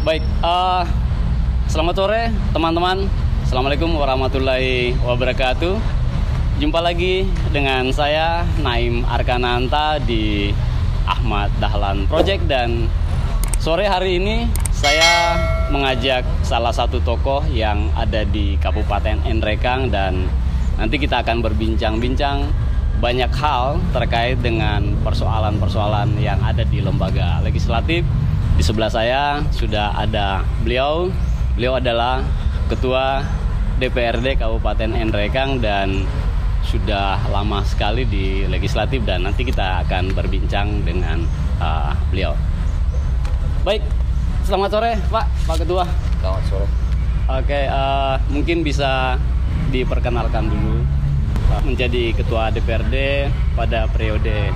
Baik, selamat sore teman-teman. Assalamualaikum warahmatullahi wabarakatuh. Jumpa lagi dengan saya Naim Arkananta di Ahmad Dahlan Project, dan sore hari ini saya mengajak salah satu tokoh yang ada di Kabupaten Nrekang, dan nanti kita akan berbincang-bincang banyak hal terkait dengan persoalan-persoalan yang ada di lembaga legislatif. Di sebelah saya sudah ada beliau. Beliau adalah Ketua DPRD Kabupaten Nrekang dan sudah lama sekali di legislatif, dan nanti kita akan berbincang dengan beliau. Baik, selamat sore Pak Ketua. Selamat sore. Oke, mungkin bisa diperkenalkan dulu menjadi Ketua DPRD pada periode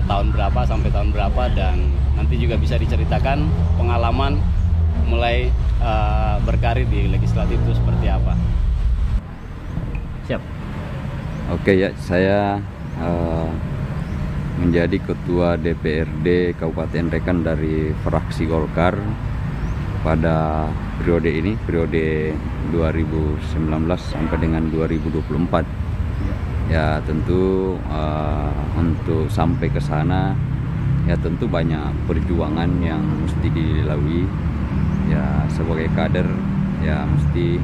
tahun berapa sampai tahun berapa, dan nanti juga bisa diceritakan pengalaman mulai berkarir di legislatif itu seperti apa. Siap. Oke ya, saya menjadi Ketua DPRD Kabupaten Nrekang dari fraksi Golkar pada periode ini, periode 2019 sampai dengan 2024. Ya tentu untuk sampai ke sana ya tentu banyak perjuangan yang mesti dilalui. Ya sebagai kader ya mesti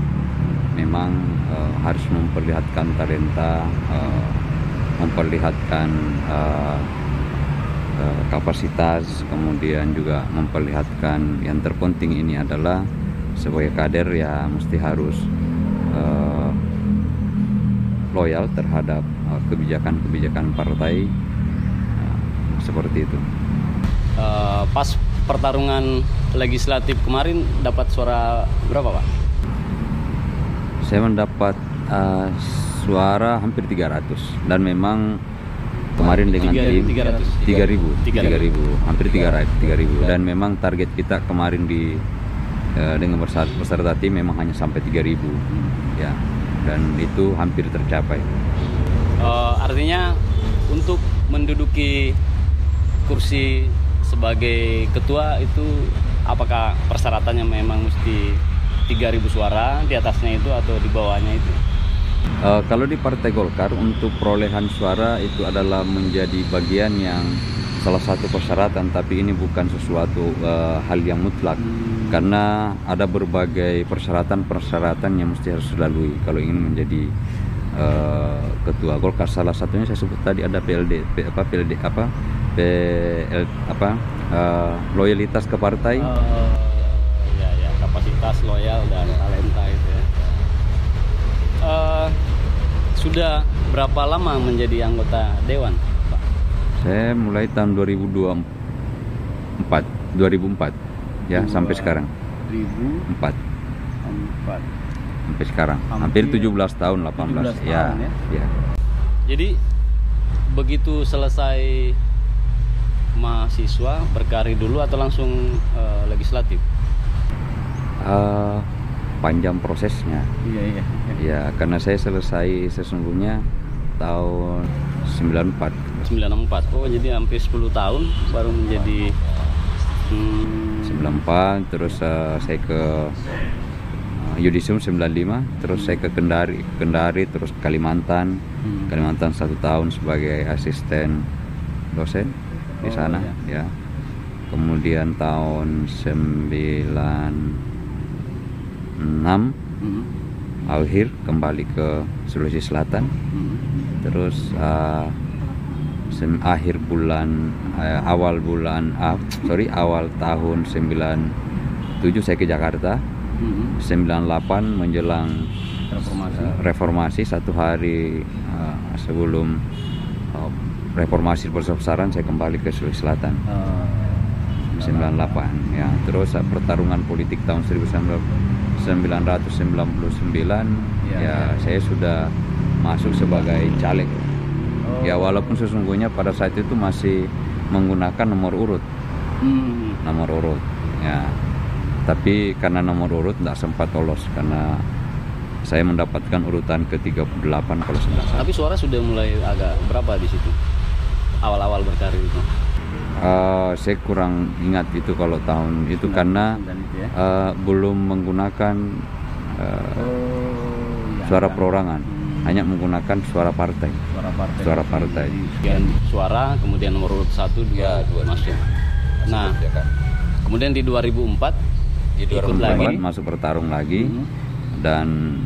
memang harus memperlihatkan talenta, memperlihatkan kapasitas, kemudian juga memperlihatkan yang terpenting ini adalah sebagai kader ya mesti harus loyal terhadap kebijakan-kebijakan partai, seperti itu. Pas pertarungan legislatif kemarin dapat suara berapa Pak? Saya mendapat suara hampir 300, dan memang kemarin dengan tim 3.000, hampir 3.000, dan memang target kita kemarin dengan beserta tim memang hanya sampai 3.000 ya, dan itu hampir tercapai. Artinya untuk menduduki kursi sebagai ketua itu apakah persyaratannya memang mesti 3.000 suara, di atasnya itu atau di bawahnya itu? Kalau di Partai Golkar untuk perolehan suara itu adalah menjadi bagian yang salah satu persyaratan, tapi ini bukan sesuatu hal yang mutlak, karena ada berbagai persyaratan yang mesti harus dilalui kalau ingin menjadi ketua Golkar. Salah satunya saya sebut tadi ada loyalitas ke partai. Ya, kapasitas, loyal, dan talenta itu ya. Sudah berapa lama menjadi anggota dewan, Pak? Saya mulai tahun 2004 ya, sampai sekarang 2004 sampai sekarang hampir 17 tahun, 18 ya. Jadi begitu selesai mahasiswa berkarir dulu atau langsung legislatif? Panjang prosesnya. Iya. Ya, karena saya selesai sesungguhnya tahun 94. Oh, jadi hampir 10 tahun baru menjadi 94, terus saya ke Yudisium 95, terus saya ke Kendari, terus Kalimantan. Kalimantan 1 tahun sebagai asisten dosen di sana ya. Kemudian tahun 96 akhir kembali ke Sulawesi Selatan. Terus awal tahun 97 saya ke Jakarta. 98 menjelang reformasi 1 hari sebelum reformasi besar-besaran saya kembali ke Sulawesi Selatan. 98 ya. Terus pertarungan politik tahun 1999 ya saya sudah masuk sebagai caleg. Ya walaupun sesungguhnya pada saat itu masih menggunakan nomor urut. Nomor urut ya. Tapi karena nomor urut tidak sempat lolos karena saya mendapatkan urutan ke-38 kalau tidak salah. Tapi suara sudah mulai agak berapa di situ? Awal-awal berkarir itu. Saya kurang ingat itu kalau tahun itu karena belum menggunakan suara perorangan, hanya menggunakan suara partai. Suara partai. Suara, kemudian nomor urut 1, 2 masuk. Nah, kemudian di 2004 ikut lagi, masuk bertarung lagi, dan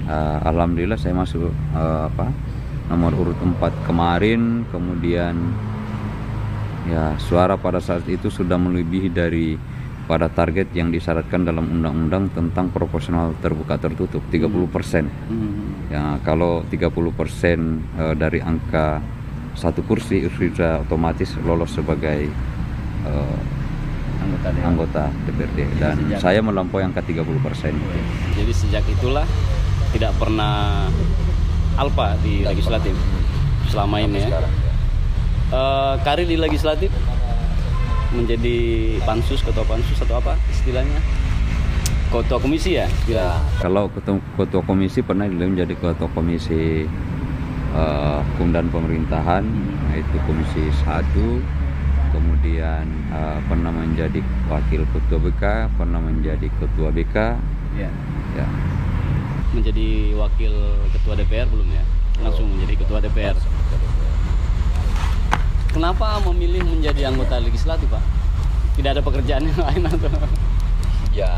alhamdulillah saya masuk nomor urut 4 kemarin. Kemudian ya suara pada saat itu sudah melebihi dari pada target yang disyaratkan dalam undang-undang tentang proporsional terbuka tertutup 30%. Ya, kalau 30% dari angka satu kursi sudah otomatis lolos sebagai anggota DPRD, dan saya melampaui angka 30%. Jadi sejak itulah tidak pernah alpa di legislatif selama ini ya. Karir di legislatif menjadi pansus, ketua pansus atau apa istilahnya, ketua komisi ya? Kalau ketua komisi pernah menjadi ketua komisi hukum dan pemerintahan, yaitu komisi 1. Kemudian pernah menjadi wakil ketua BK, pernah menjadi ketua BK. Ya. Menjadi wakil ketua DPR belum ya? Langsung menjadi ketua DPR. Kenapa memilih menjadi anggota legislatif, Pak? Tidak ada pekerjaan yang lain atau? Ya.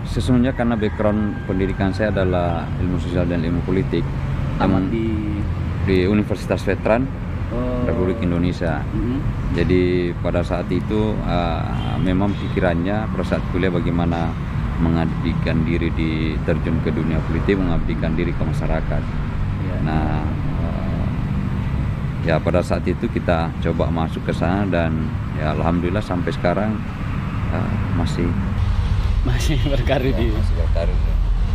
Sesungguhnya karena background pendidikan saya adalah ilmu sosial dan ilmu politik. Di Universitas Veteran Republik Indonesia. Jadi pada saat itu memang pikirannya pada saat kuliah bagaimana mengabdikan diri, terjun ke dunia politik, mengabdikan diri ke masyarakat. Nah, ya pada saat itu kita coba masuk ke sana, dan ya alhamdulillah sampai sekarang masih berkarir di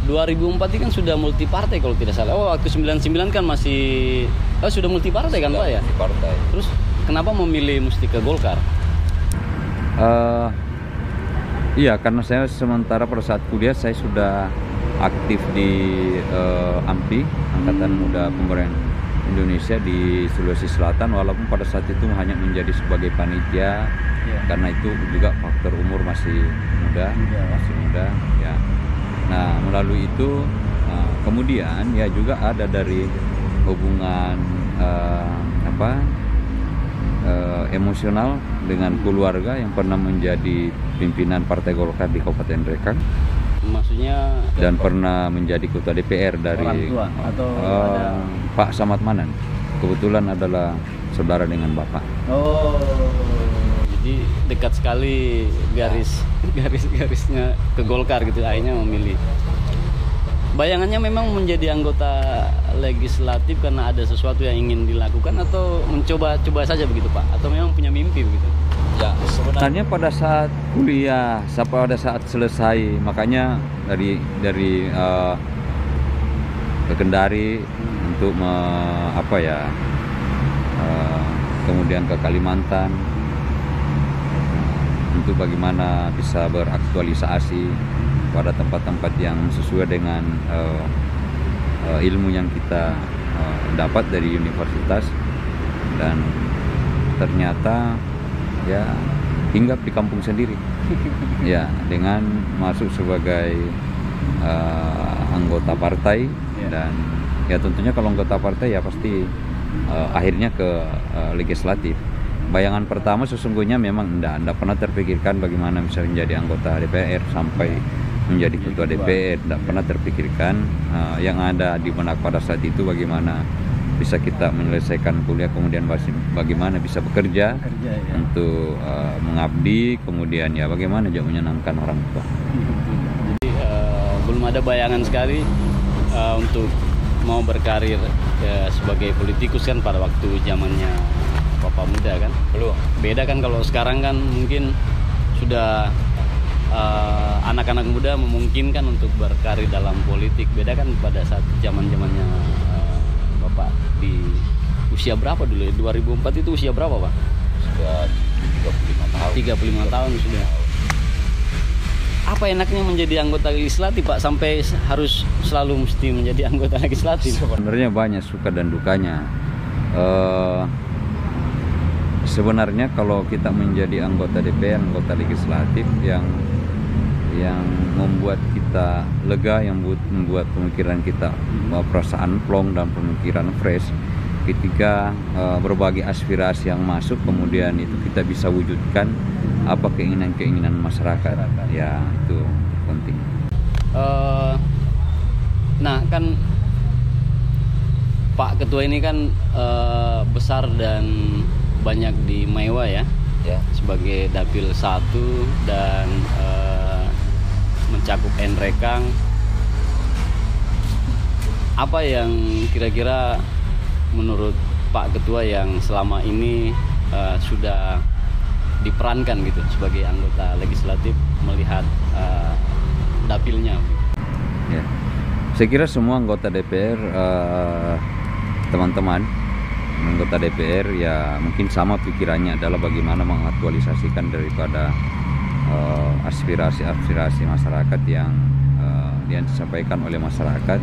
2004 ini kan sudah multi partai kalau tidak salah. Waktu 99 kan masih sudah multi partai kan Pak ya? Multi-partai. Terus kenapa memilih mesti ke Golkar? Iya, karena saya sementara pada saat kuliah saya sudah aktif di AMPI, Angkatan Muda Pemuda Indonesia di Sulawesi Selatan, walaupun pada saat itu hanya menjadi sebagai panitia, karena itu juga faktor umur masih muda ya. Nah, melalui itu kemudian ya juga ada dari hubungan emosional dengan keluarga yang pernah menjadi pimpinan Partai Golkar di Kabupaten Rekang. Maksudnya? Dan pernah menjadi ketua DPR dari orang tua atau Pak Samad Manan. Kebetulan adalah saudara dengan Bapak. Jadi dekat sekali garisnya ke Golkar gitu, akhirnya memilih. Bayangannya memang menjadi anggota legislatif karena ada sesuatu yang ingin dilakukan, atau mencoba saja begitu Pak, atau memang punya mimpi begitu? Ya, sebenarnya pada saat kuliah sampai pada saat selesai, makanya dari ke Kendari untuk kemudian ke Kalimantan untuk bagaimana bisa beraktualisasi pada tempat-tempat yang sesuai dengan ilmu yang kita dapat dari universitas, dan ternyata ya hinggap di kampung sendiri ya, dengan masuk sebagai anggota partai. Dan ya tentunya kalau anggota partai ya pasti akhirnya ke legislatif. Bayangan pertama sesungguhnya memang tidak pernah terpikirkan bagaimana bisa menjadi anggota DPR sampai menjadi ketua DPR, tidak pernah terpikirkan. Yang ada di benak pada saat itu bagaimana bisa kita menyelesaikan kuliah, kemudian bagaimana bisa bekerja untuk mengabdi, kemudian ya bagaimana juga menyenangkan orang tua. Jadi belum ada bayangan sekali untuk mau berkarir sebagai politikus kan pada waktu zamannya Bapak muda kan? Belum. Beda kan kalau sekarang kan mungkin sudah anak-anak muda memungkinkan untuk berkarir dalam politik. Beda kan pada saat zaman-zamannya Bapak di usia berapa dulu ya? 2004 itu usia berapa Pak? Sudah 35 tahun. 35 tahun sudah. Apa enaknya menjadi anggota legislatif Pak sampai harus selalu mesti menjadi anggota legislatif? Sebenarnya banyak suka dan dukanya. sebenarnya kalau kita menjadi anggota DPR, anggota legislatif yang membuat kita lega, yang membuat pemikiran kita perasaan plong dan pemikiran fresh ketika berbagai aspirasi yang masuk, kemudian itu kita bisa wujudkan apa keinginan masyarakat. Ya, itu penting. Nah, kan Pak Ketua ini kan besar dan banyak di Maewa ya, sebagai Dapil 1 dan mencakup Nrekang. Apa yang kira-kira menurut Pak Ketua yang selama ini sudah diperankan gitu sebagai anggota legislatif melihat dapilnya? Ya, saya kira semua anggota DPR, teman-teman anggota DPR ya mungkin sama pikirannya adalah bagaimana mengaktualisasikan daripada aspirasi masyarakat yang disampaikan oleh masyarakat,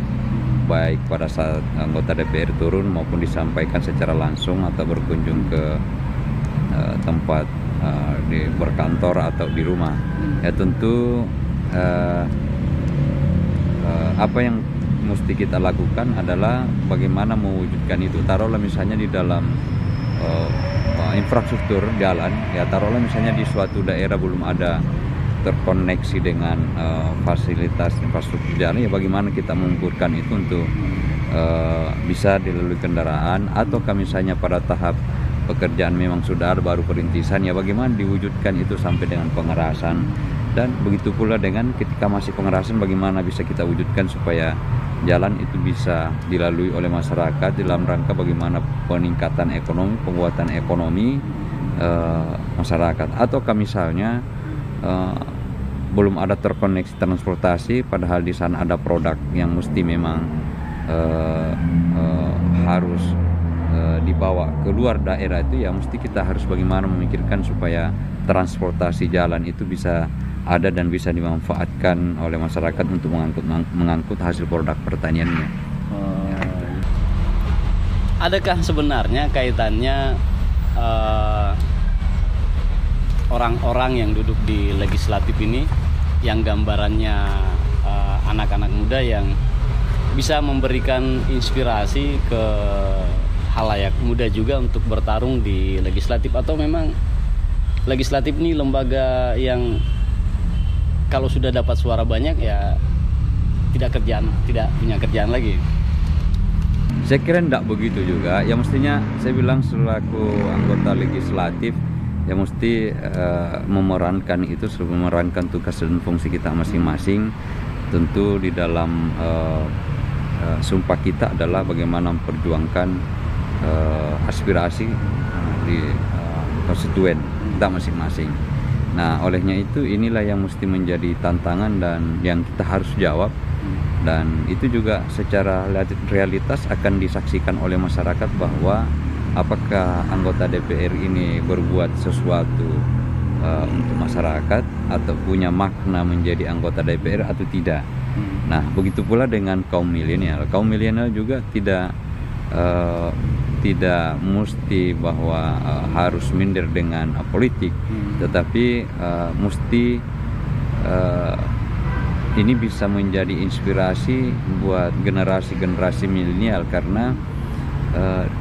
baik pada saat anggota DPR turun maupun disampaikan secara langsung atau berkunjung ke tempat berkantor atau di rumah. Ya tentu apa yang mesti kita lakukan adalah bagaimana mewujudkan itu. Taruhlah misalnya di dalam infrastruktur jalan, ya taruhlah misalnya di suatu daerah belum ada terkoneksi dengan fasilitas infrastruktur jalan, ya bagaimana kita mengukurkan itu untuk bisa dilalui kendaraan, atau misalnya pada tahap pekerjaan memang sudah ada baru perintisan, ya bagaimana diwujudkan itu sampai dengan pengerasan. Dan begitu pula dengan ketika masih pengerasan, bagaimana bisa kita wujudkan supaya jalan itu bisa dilalui oleh masyarakat dalam rangka bagaimana peningkatan ekonomi, penguatan ekonomi masyarakat. Atau misalnya belum ada terkoneksi transportasi, padahal di sana ada produk yang mesti memang harus dibawa keluar daerah itu, ya mesti kita harus bagaimana memikirkan supaya transportasi jalan itu bisa ada dan bisa dimanfaatkan oleh masyarakat untuk mengangkut hasil produk pertaniannya. Adakah sebenarnya kaitannya orang-orang yang duduk di legislatif ini yang gambarannya anak-anak muda yang bisa memberikan inspirasi ke halayak muda juga untuk bertarung di legislatif, atau memang legislatif ini lembaga yang kalau sudah dapat suara banyak ya tidak punya kerjaan lagi? Saya kira tidak begitu juga. Ya mestinya saya bilang selaku anggota legislatif ya mesti memerankan tugas dan fungsi kita masing-masing. Tentu di dalam sumpah kita adalah bagaimana memperjuangkan aspirasi di konstituen kita masing-masing. Nah, olehnya itu inilah yang mesti menjadi tantangan dan yang kita harus jawab, dan itu juga secara realitas akan disaksikan oleh masyarakat bahwa apakah anggota DPR ini berbuat sesuatu untuk masyarakat atau punya makna menjadi anggota DPR atau tidak. Nah, begitu pula dengan kaum milenial. Kaum milenial juga tidak mesti bahwa harus minder dengan politik, tetapi mesti ini bisa menjadi inspirasi buat generasi milenial, karena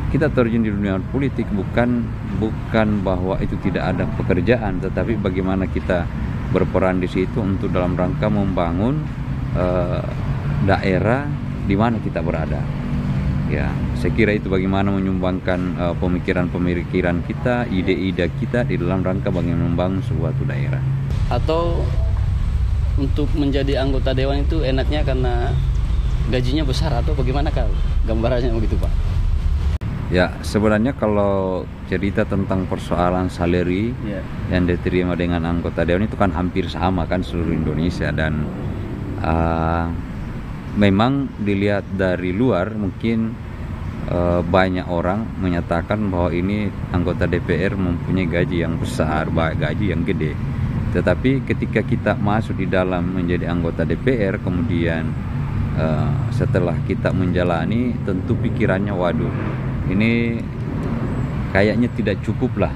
kita terjun di dunia politik bukan bahwa itu tidak ada pekerjaan, tetapi bagaimana kita berperan di situ untuk dalam rangka membangun daerah di mana kita berada. Ya, saya kira itu bagaimana menyumbangkan pemikiran kita, ide-ide kita di dalam rangka bagaimana membangun suatu daerah. Atau untuk menjadi anggota dewan itu enaknya karena gajinya besar, atau bagaimana Kak? Gambarannya begitu Pak? Ya, sebenarnya kalau cerita tentang persoalan salary yang diterima dengan anggota dewan itu kan hampir sama kan seluruh Indonesia, dan memang dilihat dari luar mungkin banyak orang menyatakan bahwa ini anggota DPR mempunyai gaji yang besar, gaji yang gede. Tetapi ketika kita masuk di dalam menjadi anggota DPR, kemudian setelah kita menjalani, tentu pikirannya waduh, ini kayaknya tidak cukup lah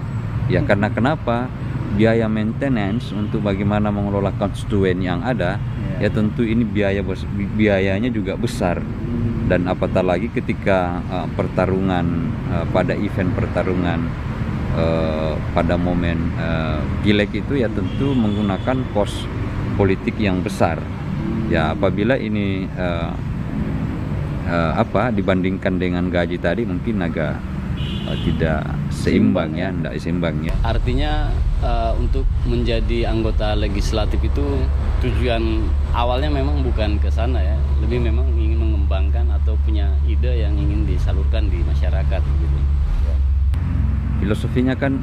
Ya karena kenapa? Biaya maintenance untuk bagaimana mengelola konstituen yang ada, ya tentu ini biayanya juga besar. Dan apatah lagi ketika pertarungan pada event pertarungan pada momen pileg itu, ya tentu menggunakan kos politik yang besar. Ya apabila ini dibandingkan dengan gaji tadi mungkin agak tidak seimbang ya, tidak seimbang ya. Artinya untuk menjadi anggota legislatif itu tujuan awalnya memang bukan ke sana ya, lebih memang ingin mengembangkan atau punya ide yang ingin disalurkan di masyarakat gitu. Filosofinya kan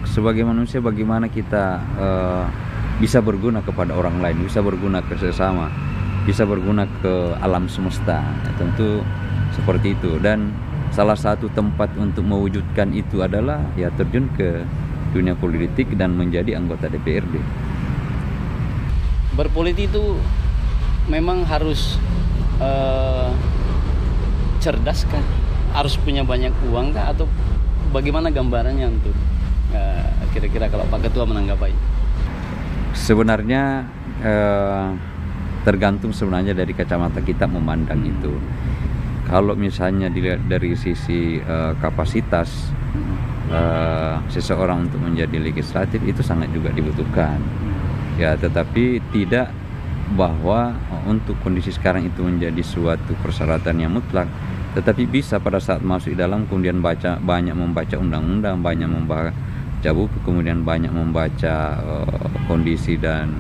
sebagai manusia bagaimana kita bisa berguna kepada orang lain, bisa berguna ke sesama, bisa berguna ke alam semesta. Tentu seperti itu, dan salah satu tempat untuk mewujudkan itu adalah ya terjun ke dunia politik dan menjadi anggota DPRD. Berpolitik itu memang harus cerdas kan? Harus punya banyak uang kah? Atau bagaimana gambarannya untuk kira-kira kalau Pak Ketua menanggapi? Sebenarnya tergantung sebenarnya dari kacamata kita memandang itu. Kalau misalnya dilihat dari sisi kapasitas seseorang untuk menjadi legislatif itu sangat juga dibutuhkan. Ya, tetapi tidak bahwa untuk kondisi sekarang itu menjadi suatu persyaratan yang mutlak. Tetapi bisa pada saat masuk di dalam kemudian banyak membaca undang-undang, banyak membaca buku, kemudian banyak membaca kondisi dan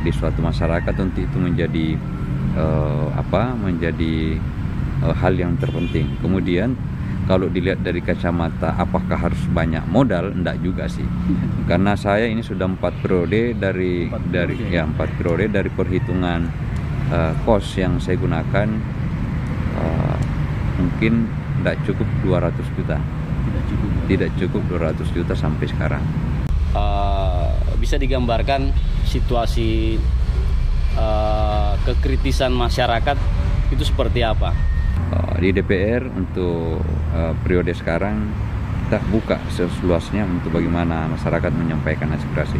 di suatu masyarakat, untuk itu menjadi hal yang terpenting. Kemudian kalau dilihat dari kacamata apakah harus banyak modal, enggak juga sih. Karena saya ini sudah 4 periode dari 4 periode dari perhitungan kos yang saya gunakan mungkin enggak cukup 200 juta. Tidak cukup 200 juta sampai sekarang. Bisa digambarkan situasi kekritisan masyarakat itu seperti apa? Di DPR untuk periode sekarang kita buka seluasnya untuk bagaimana masyarakat menyampaikan aspirasi.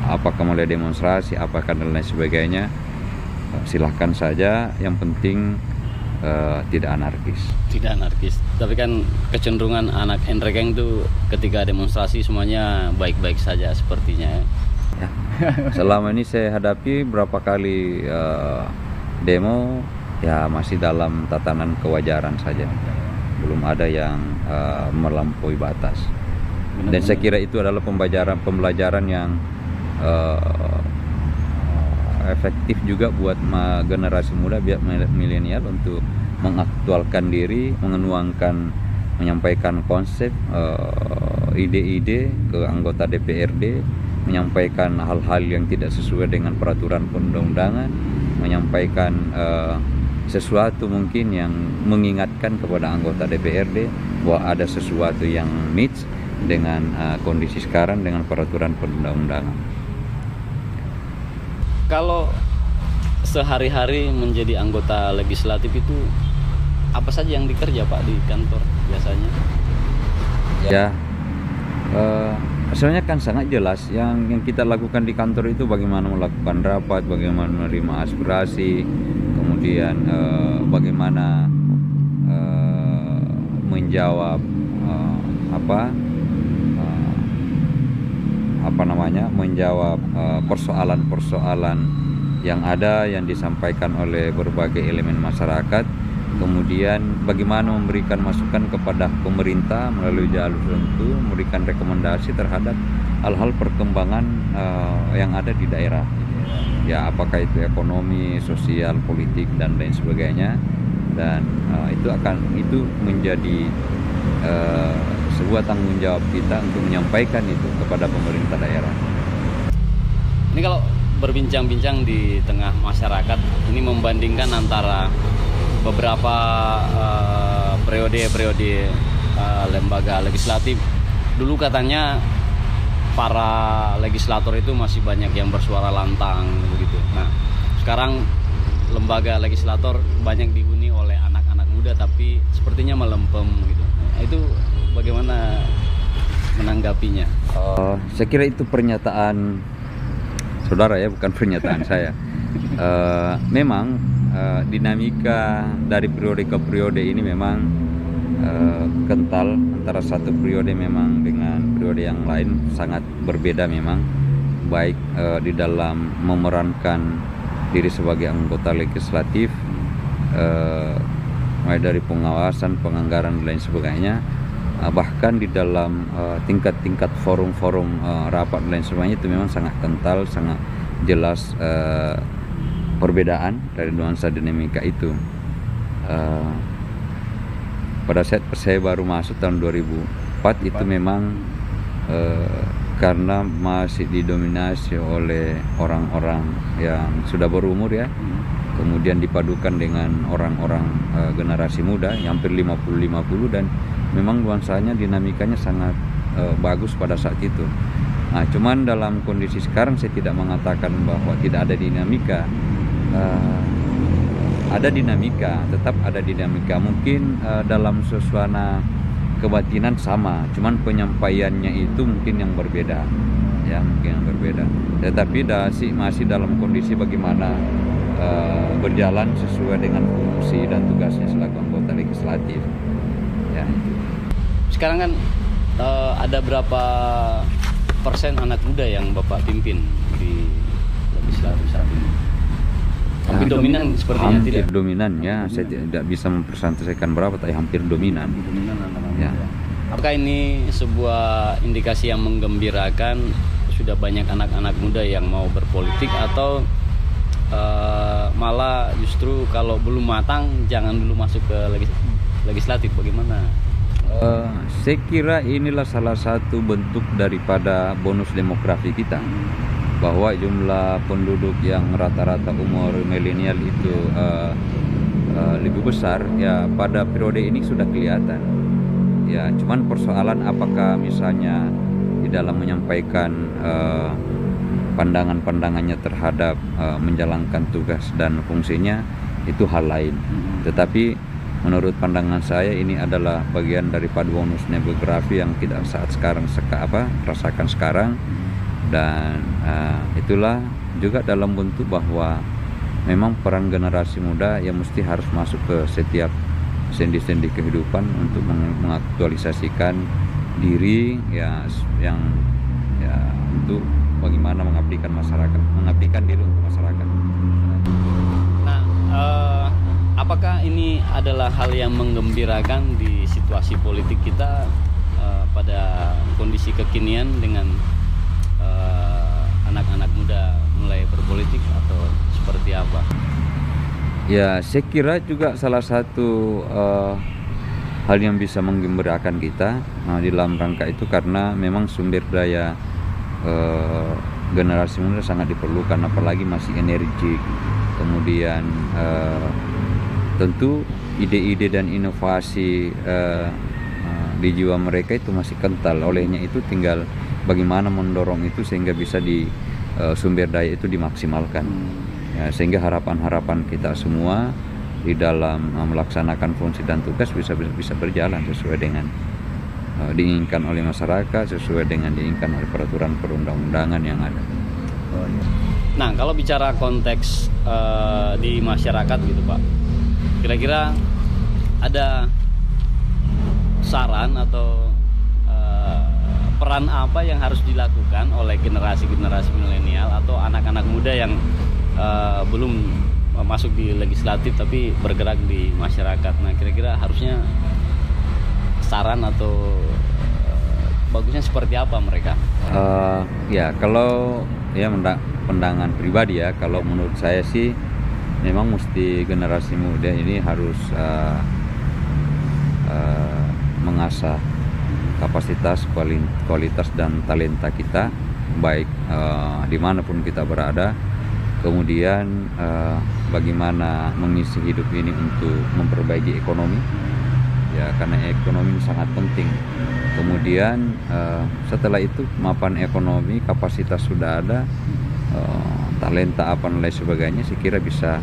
Apakah mulai demonstrasi, apakah dan lain sebagainya, silahkan saja. Yang penting tidak anarkis. Tidak anarkis. Tapi kan kecenderungan anak Enrekeng itu ketika demonstrasi semuanya baik-baik saja sepertinya. Ya. Selama ini saya hadapi berapa kali demo, ya masih dalam tatanan kewajaran saja, belum ada yang melampaui batas. Dan saya kira itu adalah pembelajaran yang efektif juga buat generasi muda, biar milenial untuk mengaktualkan diri, menyampaikan konsep, ide-ide ke anggota DPRD, menyampaikan hal-hal yang tidak sesuai dengan peraturan perundang-undangan, menyampaikan sesuatu mungkin yang mengingatkan kepada anggota DPRD bahwa ada sesuatu yang match dengan kondisi sekarang dengan peraturan perundang-undangan. Kalau sehari-hari menjadi anggota legislatif itu apa saja yang dikerja Pak di kantor biasanya? Ya, sebenarnya kan sangat jelas yang kita lakukan di kantor itu bagaimana melakukan rapat, bagaimana menerima aspirasi, kemudian bagaimana menjawab menjawab persoalan-persoalan yang ada yang disampaikan oleh berbagai elemen masyarakat. Kemudian bagaimana memberikan masukan kepada pemerintah melalui jalur tertentu, memberikan rekomendasi terhadap hal-hal perkembangan yang ada di daerah. Ya, apakah itu ekonomi, sosial, politik dan lain sebagainya. Dan itu menjadi sebuah tanggung jawab kita untuk menyampaikan itu kepada pemerintah daerah. Ini kalau berbincang-bincang di tengah masyarakat, ini membandingkan antara beberapa periode lembaga legislatif. Dulu katanya para legislator itu masih banyak yang bersuara lantang begitu. Nah, sekarang lembaga legislator banyak dihuni oleh anak-anak muda tapi sepertinya melempem gitu. Nah, itu bagaimana menanggapinya? Saya kira itu pernyataan saudara ya, bukan pernyataan saya. Memang dinamika dari periode ke periode ini memang kental, antara satu periode memang dengan periode yang lain sangat berbeda memang, baik di dalam memerankan diri sebagai anggota legislatif, mulai dari pengawasan, penganggaran dan lain sebagainya, bahkan di dalam tingkat-tingkat forum-forum rapat dan lain sebagainya, itu memang sangat kental, sangat jelas perbedaan dari nuansa dinamika itu. Pada saat saya baru masuk tahun 2004 itu memang karena masih didominasi oleh orang-orang yang sudah berumur ya, kemudian dipadukan dengan orang-orang generasi muda yang hampir 50-50, dan memang nuansanya, dinamikanya sangat bagus pada saat itu. Nah, cuman dalam kondisi sekarang saya tidak mengatakan bahwa tidak ada dinamika. Ada dinamika, tetap ada dinamika. Mungkin dalam suasana kebatinan sama, cuman penyampaiannya itu mungkin yang berbeda, ya mungkin yang berbeda. Tetapi masih dalam kondisi bagaimana berjalan sesuai dengan fungsi dan tugasnya selaku anggota legislatif. Ya. Sekarang kan ada berapa persen anak muda yang Bapak pimpin di legislatif saat ini? Hampir dominan sepertinya, hampir tidak? Dominan ya, saya tidak bisa mempresentasikan berapa, tapi hampir dominan. Ya. Apakah ini sebuah indikasi yang menggembirakan, sudah banyak anak-anak muda yang mau berpolitik, atau malah justru kalau belum matang jangan dulu masuk ke legislatif, bagaimana? Saya kira inilah salah satu bentuk daripada bonus demografi kita, bahwa jumlah penduduk yang rata-rata umur milenial itu lebih besar ya, pada periode ini sudah kelihatan ya. Cuman persoalan apakah misalnya di dalam menyampaikan pandangan-pandangannya terhadap menjalankan tugas dan fungsinya, itu hal lain. Tetapi menurut pandangan saya ini adalah bagian daripada bonus demografi yang kita saat sekarang rasakan sekarang. Dan itulah juga dalam bentuk bahwa memang peran generasi muda yang mesti harus masuk ke setiap sendi-sendi kehidupan untuk mengaktualisasikan diri ya, yang ya untuk bagaimana mengabdikan masyarakat, mengabdikan diri untuk masyarakat. Nah, apakah ini adalah hal yang menggembirakan di situasi politik kita pada kondisi kekinian dengan anak-anak muda mulai berpolitik, atau seperti apa? Ya, saya kira juga salah satu hal yang bisa menggembirakan kita di dalam rangka itu, karena memang sumber daya generasi muda sangat diperlukan, apalagi masih energik. Kemudian tentu ide-ide dan inovasi di jiwa mereka itu masih kental. Olehnya itu tinggal bagaimana mendorong itu sehingga bisa sumber daya itu dimaksimalkan ya, sehingga harapan-harapan kita semua di dalam melaksanakan fungsi dan tugas bisa berjalan sesuai dengan diinginkan oleh masyarakat, sesuai dengan diinginkan oleh peraturan perundang-undangan yang ada. Nah, kalau bicara konteks di masyarakat gitu Pak, kira-kira ada saran atau peran apa yang harus dilakukan oleh generasi-generasi milenial atau anak-anak muda yang belum masuk di legislatif tapi bergerak di masyarakat? Nah, kira-kira harusnya saran atau bagusnya seperti apa mereka? Ya, kalau ya pandangan pribadi ya, kalau menurut saya sih memang mesti generasi muda ini harus mengasah kapasitas, kualitas dan talenta kita, baik dimanapun kita berada. Kemudian bagaimana mengisi hidup ini untuk memperbaiki ekonomi ya, karena ekonomi sangat penting. Kemudian setelah itu mapan ekonomi, kapasitas sudah ada, talenta apa dan lain sebagainya, saya kira bisa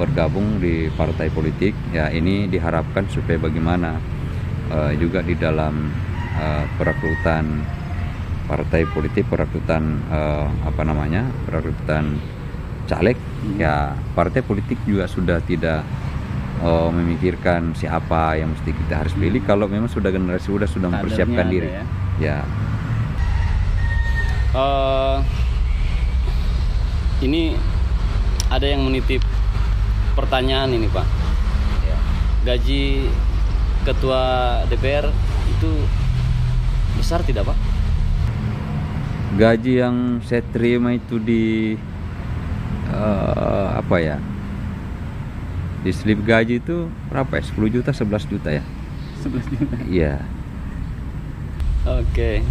bergabung di partai politik ya. Ini diharapkan supaya bagaimana juga di dalam perekrutan partai politik perekrutan perekrutan caleg, ya partai politik juga sudah tidak memikirkan siapa yang mesti kita harus pilih kalau memang sudah generasi sudah mempersiapkan diri. Ya. Ini ada yang menitip pertanyaan ini, Pak. Gaji ketua DPR itu besar tidak, Pak? Gaji yang saya terima itu di di slip gaji itu berapa ya? 10 juta, 11 juta ya? 11 juta? Iya. Oke.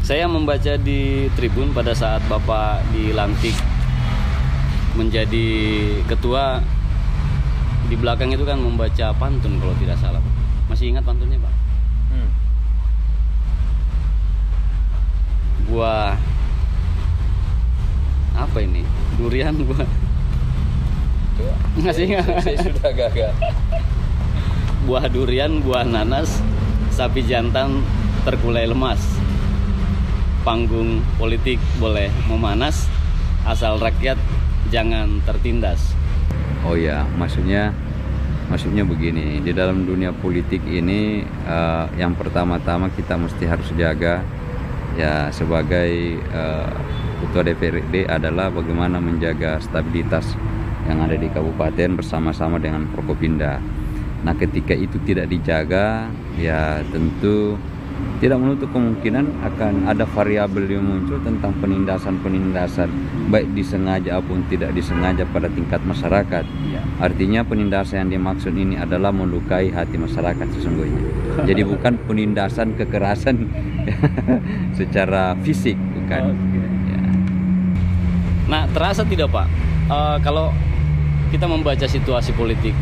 Saya membaca di Tribun pada saat Bapak dilantik menjadi ketua, di belakang itu kan membaca pantun kalau tidak salah, Pak. Masih ingat pantunnya, Pak? Buah apa ini? Durian buah. Masih ingat? Saya sudah gagal. Buah durian, buah nanas, sapi jantan terkulai lemas. Panggung politik boleh memanas, asal rakyat jangan tertindas. Oh ya, maksudnya begini, di dalam dunia politik ini yang pertama-tama kita mesti harus jaga ya sebagai ketua DPRD adalah bagaimana menjaga stabilitas yang ada di kabupaten bersama-sama dengan Forkopimda. Nah, ketika itu tidak dijaga, ya tentu tidak menutup kemungkinan akan ada variabel yang muncul tentang penindasan baik disengaja maupun tidak disengaja pada tingkat masyarakat. Artinya penindasan yang dimaksud ini adalah melukai hati masyarakat sesungguhnya. Jadi bukan penindasan kekerasan secara fisik, bukan. Ya. Nah, terasa tidak, Pak, kalau kita membaca situasi politik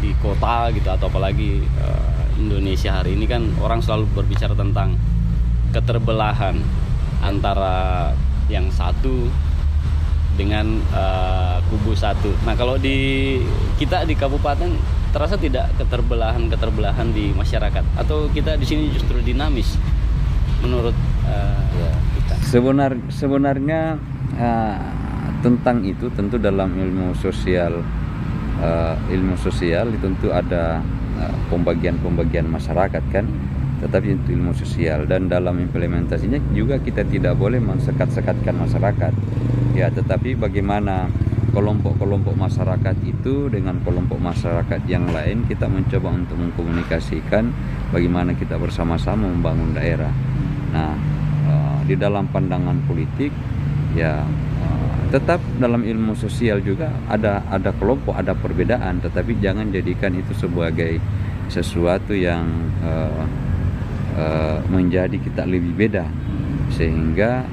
di kota gitu, atau apalagi Indonesia hari ini kan orang selalu berbicara tentang keterbelahan antara yang satu dengan kubu satu. Nah, kalau kita di kabupaten terasa tidak keterbelahan di masyarakat, atau kita di sini justru dinamis menurut kita? Sebenarnya tentang itu tentu dalam ilmu sosial tentu ada pembagian masyarakat kan, tetapi itu ilmu sosial, dan dalam implementasinya juga kita tidak boleh mensekat-sekatkan masyarakat ya, tetapi bagaimana kelompok-kelompok masyarakat itu dengan kelompok masyarakat yang lain kita mencoba untuk mengkomunikasikan bagaimana kita bersama-sama membangun daerah. Nah, di dalam pandangan politik ya tetap dalam ilmu sosial juga ada kelompok, ada perbedaan, tetapi jangan jadikan itu sebagai sesuatu yang menjadi kita lebih beda, sehingga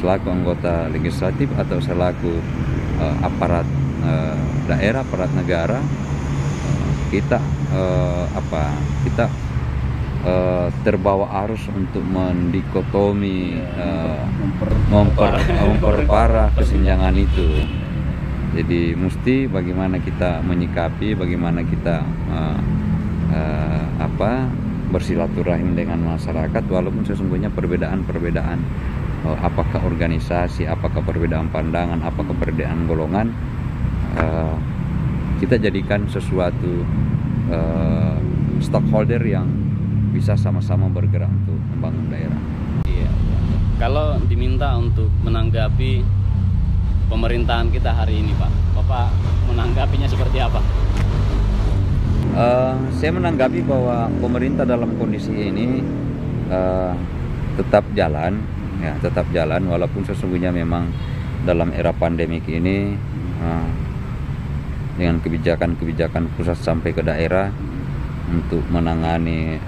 selaku anggota legislatif atau selaku aparat daerah, aparat negara, kita terbawa arus untuk mendikotomi, memperparah kesenjangan itu. Jadi mesti bagaimana kita menyikapi, bagaimana kita bersilaturahim dengan masyarakat walaupun sesungguhnya perbedaan apakah organisasi, apakah perbedaan pandangan, apakah perbedaan golongan, kita jadikan sesuatu stakeholder yang bisa sama-sama bergerak untuk membangun daerah. Iya. Kalau diminta untuk menanggapi pemerintahan kita hari ini, Pak, Bapak menanggapinya seperti apa? Saya menanggapi bahwa pemerintah dalam kondisi ini tetap jalan walaupun sesungguhnya memang dalam era pandemik ini dengan kebijakan-kebijakan pusat sampai ke daerah untuk menangani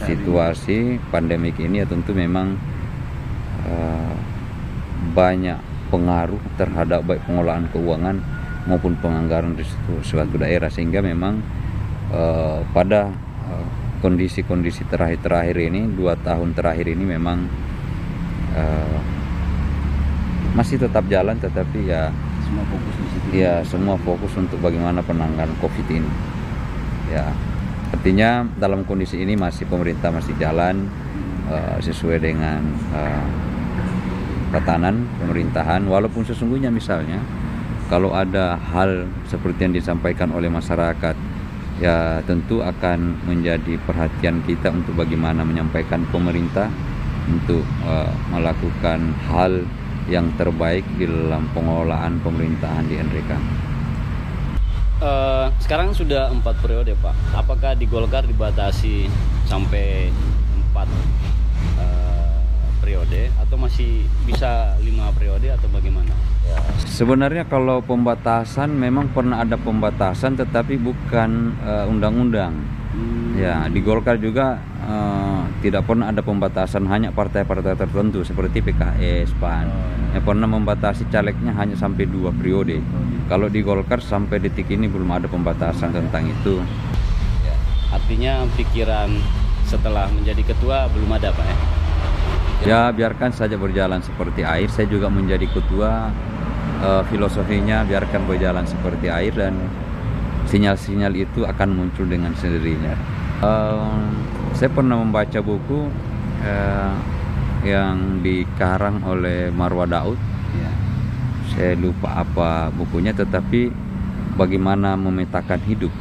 situasi pandemik ini ya tentu memang banyak pengaruh terhadap baik pengolahan keuangan maupun penganggaran di suatu daerah, sehingga memang pada kondisi-kondisi terakhir ini 2 tahun terakhir ini memang masih tetap jalan, tetapi ya semua fokus di situ. Ya, semua fokus untuk bagaimana penanganan COVID ini. Ya, Artinya dalam kondisi ini pemerintah masih jalan sesuai dengan tatanan pemerintahan, walaupun sesungguhnya misalnya kalau ada hal seperti yang disampaikan oleh masyarakat, ya tentu akan menjadi perhatian kita untuk bagaimana menyampaikan pemerintah untuk melakukan hal yang terbaik di dalam pengelolaan pemerintahan di NRK. Sekarang sudah 4 periode, Pak. Apakah di Golkar dibatasi sampai 4 periode atau masih bisa 5 periode atau bagaimana? Ya, sebenarnya kalau pembatasan memang pernah ada pembatasan, tetapi bukan undang-undang. Ya, di Golkar juga tidak pernah ada pembatasan, hanya partai-partai tertentu seperti PKS, PAN yang pernah membatasi calegnya hanya sampai 2 periode. Kalau di Golkar sampai detik ini belum ada pembatasan tentang itu. Artinya pikiran setelah menjadi ketua belum ada, Pak ya? Ya, biarkan saja berjalan seperti air. Saya juga menjadi ketua, filosofinya biarkan berjalan seperti air dan sinyal-sinyal itu akan muncul dengan sendirinya. Saya pernah membaca buku yang dikarang oleh Marwah Daud. Saya lupa apa bukunya, tetapi bagaimana memetakan hidup.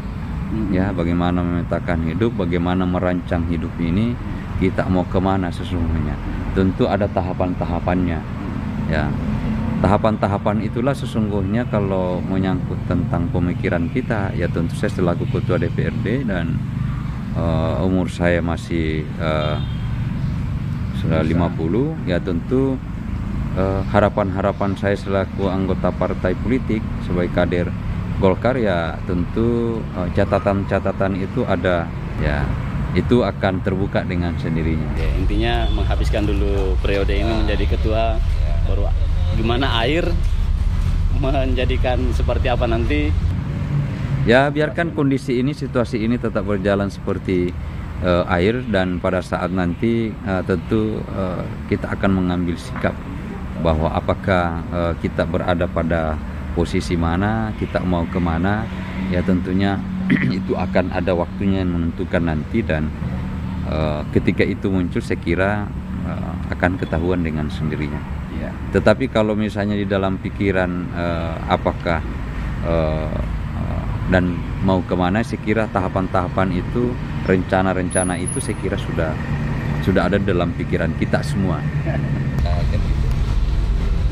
Ya, bagaimana memetakan hidup, bagaimana merancang hidup ini, kita mau kemana sesungguhnya. Tentu ada tahapan-tahapannya. Ya, tahapan-tahapan itulah sesungguhnya kalau menyangkut tentang pemikiran kita, ya tentu saya selaku ketua DPRD dan umur saya masih sudah 50, ya tentu harapan-harapan saya selaku anggota partai politik sebagai kader Golkar, ya tentu catatan-catatan itu ada, ya itu akan terbuka dengan sendirinya. Ya, intinya menghabiskan dulu periode ini menjadi ketua, baru gimana air menjadikan seperti apa nanti. Ya, biarkan kondisi ini, situasi ini tetap berjalan seperti air, dan pada saat nanti tentu kita akan mengambil sikap bahwa apakah kita berada pada posisi mana, kita mau kemana, ya tentunya itu akan ada waktunya yang menentukan nanti, dan ketika itu muncul saya kira akan ketahuan dengan sendirinya. Ya. Tetapi kalau misalnya di dalam pikiran apakah dan mau kemana, saya kira tahapan-tahapan itu, rencana-rencana itu saya kira sudah ada dalam pikiran kita semua.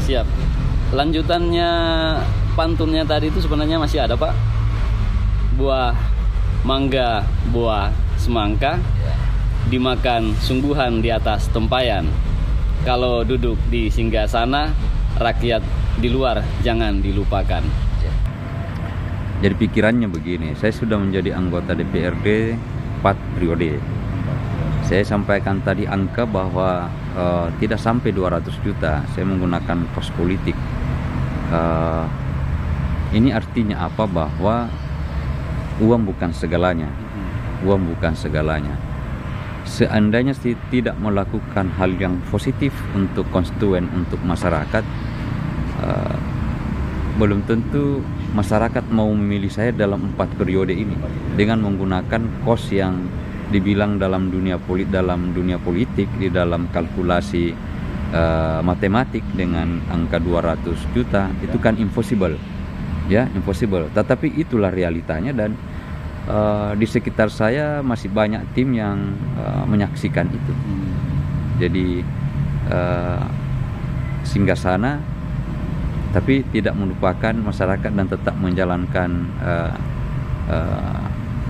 Siap. Lanjutannya pantunnya tadi itu sebenarnya masih ada, Pak. Buah mangga, buah semangka, dimakan sungguhan di atas tempayan. Kalau duduk di singgasana, rakyat di luar jangan dilupakan. Jadi pikirannya begini, saya sudah menjadi anggota DPRD 4 periode. Saya sampaikan tadi angka bahwa tidak sampai 200 juta saya menggunakan kos politik. Ini artinya apa? Bahwa uang bukan segalanya. Uang bukan segalanya. Seandainya tidak melakukan hal yang positif untuk konstituen, untuk masyarakat, belum tentu masyarakat mau memilih saya dalam 4 periode ini dengan menggunakan kos yang dibilang dalam dunia politik, di dalam kalkulasi matematik dengan angka 200 juta itu kan impossible, ya impossible. Tetapi itulah realitanya, dan di sekitar saya masih banyak tim yang menyaksikan itu. Jadi singgah sana, tapi tidak melupakan masyarakat dan tetap menjalankan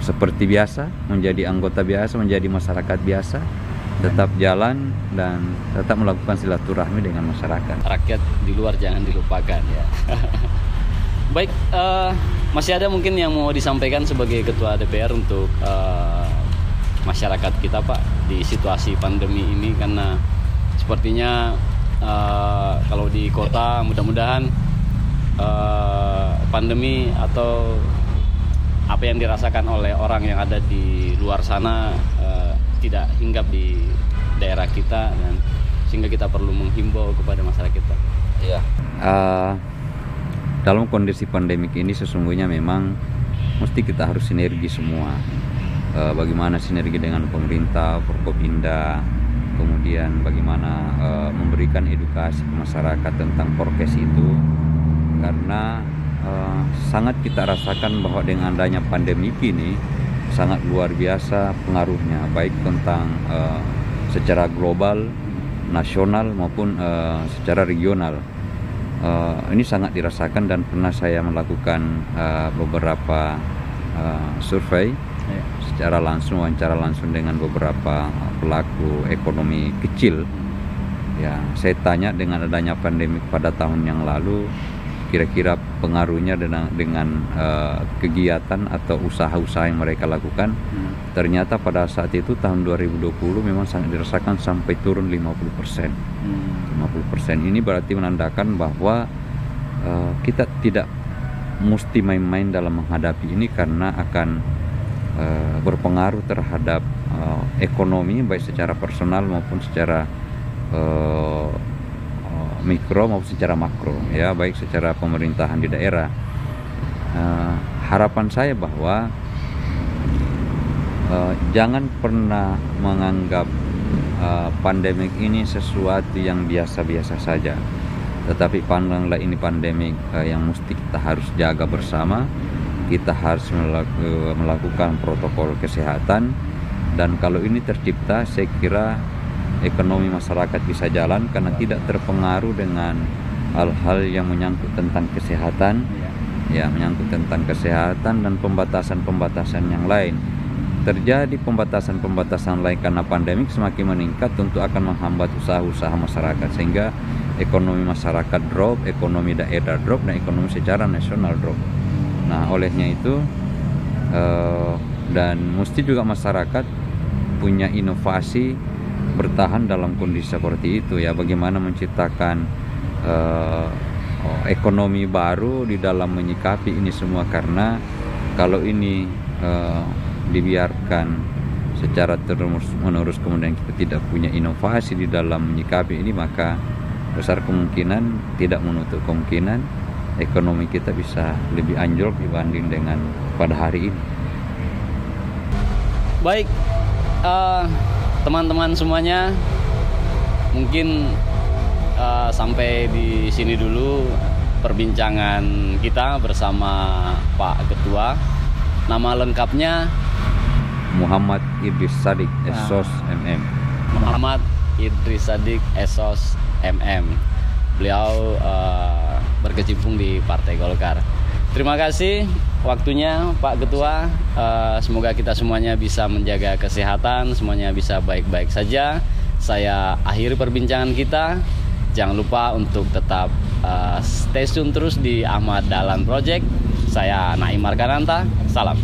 seperti biasa, menjadi anggota biasa, menjadi masyarakat biasa, tetap jalan dan tetap melakukan silaturahmi dengan masyarakat. Rakyat di luar jangan dilupakan, ya. Baik, masih ada mungkin yang mau disampaikan sebagai ketua DPR untuk masyarakat kita, Pak, di situasi pandemi ini, karena sepertinya kalau di kota mudah-mudahan pandemi atau apa yang dirasakan oleh orang yang ada di luar sana tidak hinggap di daerah kita, dan sehingga kita perlu menghimbau kepada masyarakat kita. Iya. Dalam kondisi pandemik ini sesungguhnya memang mesti kita harus sinergi semua. bagaimana sinergi dengan pemerintah, Forkopimda, kemudian bagaimana memberikan edukasi ke masyarakat tentang prokes itu, karena sangat kita rasakan bahwa dengan adanya pandemi ini sangat luar biasa pengaruhnya, baik tentang secara global, nasional maupun secara regional. Ini sangat dirasakan dan pernah saya melakukan beberapa survei secara langsung, wawancara langsung dengan beberapa pelaku ekonomi kecil. Ya, saya tanya dengan adanya pandemi pada tahun yang lalu, kira-kira pengaruhnya dengan kegiatan atau usaha-usaha yang mereka lakukan. Ternyata pada saat itu tahun 2020 memang sangat dirasakan sampai turun 50%. 50% ini berarti menandakan bahwa kita tidak mesti main-main dalam menghadapi ini, karena akan berpengaruh terhadap ekonomi baik secara personal maupun secara mikro maupun secara makro, ya, baik secara pemerintahan di daerah. Harapan saya bahwa jangan pernah menganggap pandemik ini sesuatu yang biasa-biasa saja, tetapi pandanglah ini pandemik yang mesti kita harus jaga bersama. Kita harus melakukan protokol kesehatan, dan kalau ini tercipta, saya kira ekonomi masyarakat bisa jalan karena tidak terpengaruh dengan hal-hal yang menyangkut tentang kesehatan, ya, menyangkut tentang kesehatan dan pembatasan-pembatasan yang lain. Terjadi pembatasan-pembatasan lain karena pandemik semakin meningkat, tentu akan menghambat usaha-usaha masyarakat, sehingga ekonomi masyarakat drop, ekonomi daerah drop, dan ekonomi secara nasional drop. Nah, olehnya itu dan mesti juga masyarakat punya inovasi bertahan dalam kondisi seperti itu, ya, bagaimana menciptakan ekonomi baru di dalam menyikapi ini semua, karena kalau ini dibiarkan secara terus-menerus kemudian kita tidak punya inovasi di dalam menyikapi ini, maka besar kemungkinan, tidak menutup kemungkinan, ekonomi kita bisa lebih anjlok dibanding dengan pada hari ini. Baik, teman-teman semuanya, mungkin sampai di sini dulu perbincangan kita bersama Pak Ketua. Nama lengkapnya Muhammad Idris Sadik, Esos MM. Muhammad Idris Sadik, Esos MM. Beliau berkecimpung di Partai Golkar. Terima kasih waktunya Pak Ketua. Semoga kita semuanya bisa menjaga kesehatan, semuanya bisa baik-baik saja. Saya akhiri perbincangan kita. Jangan lupa untuk tetap stay tune terus di Ahmad Dahlan Project. Saya Naim Arkananta. Salam.